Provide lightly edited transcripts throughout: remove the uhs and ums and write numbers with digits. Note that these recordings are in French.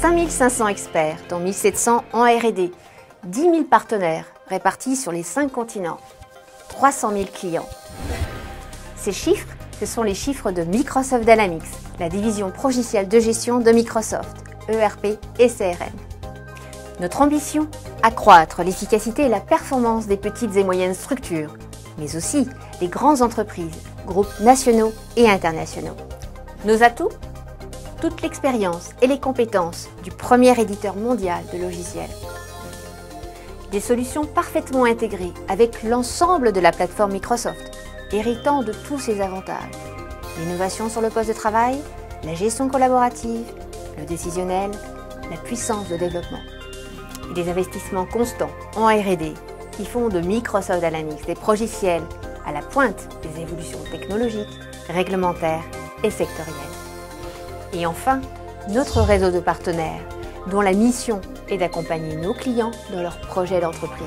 5500 experts, dont 1700 en R&D, 10 000 partenaires répartis sur les 5 continents, 300 000 clients. Ces chiffres, ce sont les chiffres de Microsoft Dynamics, la division progicielle de gestion de Microsoft, ERP et CRM. Notre ambition, accroître l'efficacité et la performance des petites et moyennes structures, mais aussi des grandes entreprises, groupes nationaux et internationaux. Nos atouts ? Toute l'expérience et les compétences du premier éditeur mondial de logiciels. Des solutions parfaitement intégrées avec l'ensemble de la plateforme Microsoft, héritant de tous ses avantages. L'innovation sur le poste de travail, la gestion collaborative, le décisionnel, la puissance de développement. Et des investissements constants en R&D qui font de Microsoft Dynamics des progiciels à la pointe des évolutions technologiques, réglementaires et sectorielles. Et enfin, notre réseau de partenaires, dont la mission est d'accompagner nos clients dans leurs projets d'entreprise.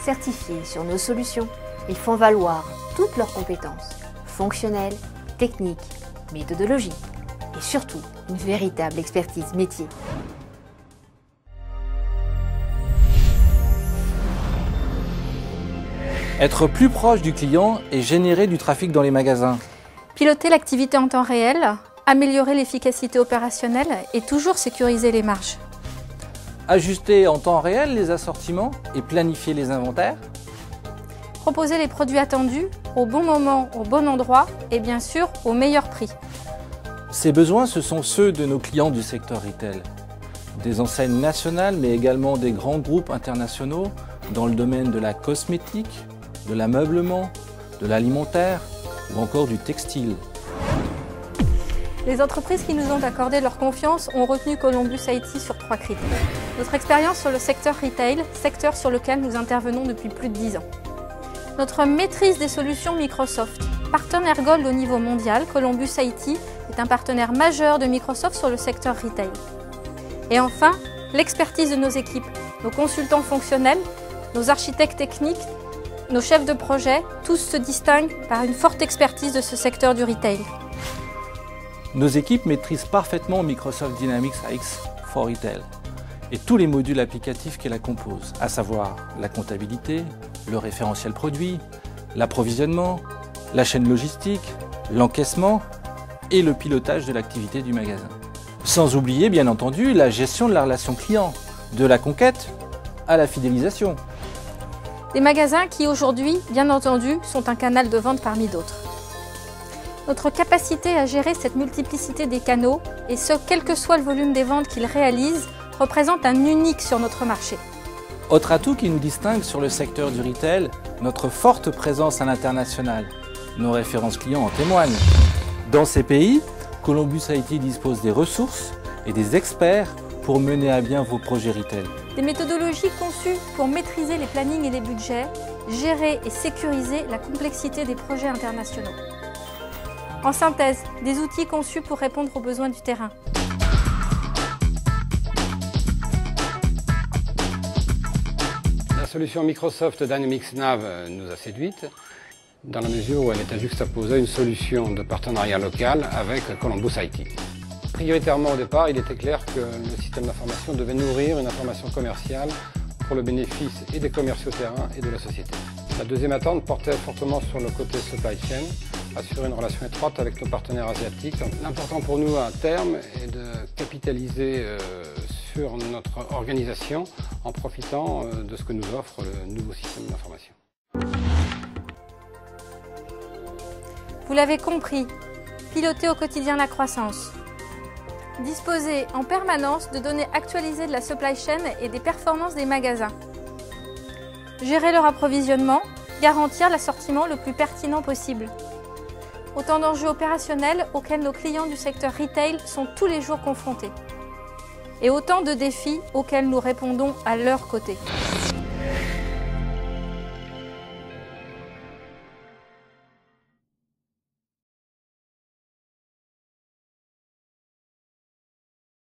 Certifiés sur nos solutions, ils font valoir toutes leurs compétences, fonctionnelles, techniques, méthodologiques et surtout une véritable expertise métier. Être plus proche du client et générer du trafic dans les magasins. Piloter l'activité en temps réel, améliorer l'efficacité opérationnelle et toujours sécuriser les marges. Ajuster en temps réel les assortiments et planifier les inventaires. Proposer les produits attendus au bon moment, au bon endroit et bien sûr au meilleur prix. Ces besoins, ce sont ceux de nos clients du secteur retail. Des enseignes nationales mais également des grands groupes internationaux dans le domaine de la cosmétique, de l'ameublement, de l'alimentaire ou encore du textile. Les entreprises qui nous ont accordé leur confiance ont retenu Columbus IT sur 3 critères. Notre expérience sur le secteur retail, secteur sur lequel nous intervenons depuis plus de 10 ans. Notre maîtrise des solutions Microsoft. Partenaire Gold au niveau mondial, Columbus IT est un partenaire majeur de Microsoft sur le secteur retail. Et enfin, l'expertise de nos équipes, nos consultants fonctionnels, nos architectes techniques, nos chefs de projet, tous se distinguent par une forte expertise de ce secteur du retail. Nos équipes maîtrisent parfaitement Microsoft Dynamics AX for Retail et tous les modules applicatifs qui la composent, à savoir la comptabilité, le référentiel produit, l'approvisionnement, la chaîne logistique, l'encaissement et le pilotage de l'activité du magasin. Sans oublier, bien entendu, la gestion de la relation client, de la conquête à la fidélisation. Des magasins qui aujourd'hui, bien entendu, sont un canal de vente parmi d'autres. Notre capacité à gérer cette multiplicité des canaux, et ce, quel que soit le volume des ventes qu'ils réalisent, représente un unique sur notre marché. Autre atout qui nous distingue sur le secteur du retail, notre forte présence à l'international. Nos références clients en témoignent. Dans ces pays, Columbus IT dispose des ressources et des experts pour mener à bien vos projets retail. Des méthodologies conçues pour maîtriser les plannings et les budgets, gérer et sécuriser la complexité des projets internationaux. En synthèse, des outils conçus pour répondre aux besoins du terrain. La solution Microsoft Dynamics Nav nous a séduite dans la mesure où elle est à juxtaposer une solution de partenariat local avec Columbus IT. Prioritairement au départ, il était clair que le système d'information devait nourrir une information commerciale pour le bénéfice et des commerciaux terrain et de la société. La deuxième attente portait fortement sur le côté supply chain, assurer une relation étroite avec nos partenaires asiatiques. L'important pour nous à terme est de capitaliser sur notre organisation en profitant de ce que nous offre le nouveau système d'information. Vous l'avez compris, piloter au quotidien la croissance. Disposer en permanence de données actualisées de la supply chain et des performances des magasins. Gérer leur approvisionnement, garantir l'assortiment le plus pertinent possible. Autant d'enjeux opérationnels auxquels nos clients du secteur retail sont tous les jours confrontés. Et autant de défis auxquels nous répondons à leur côté.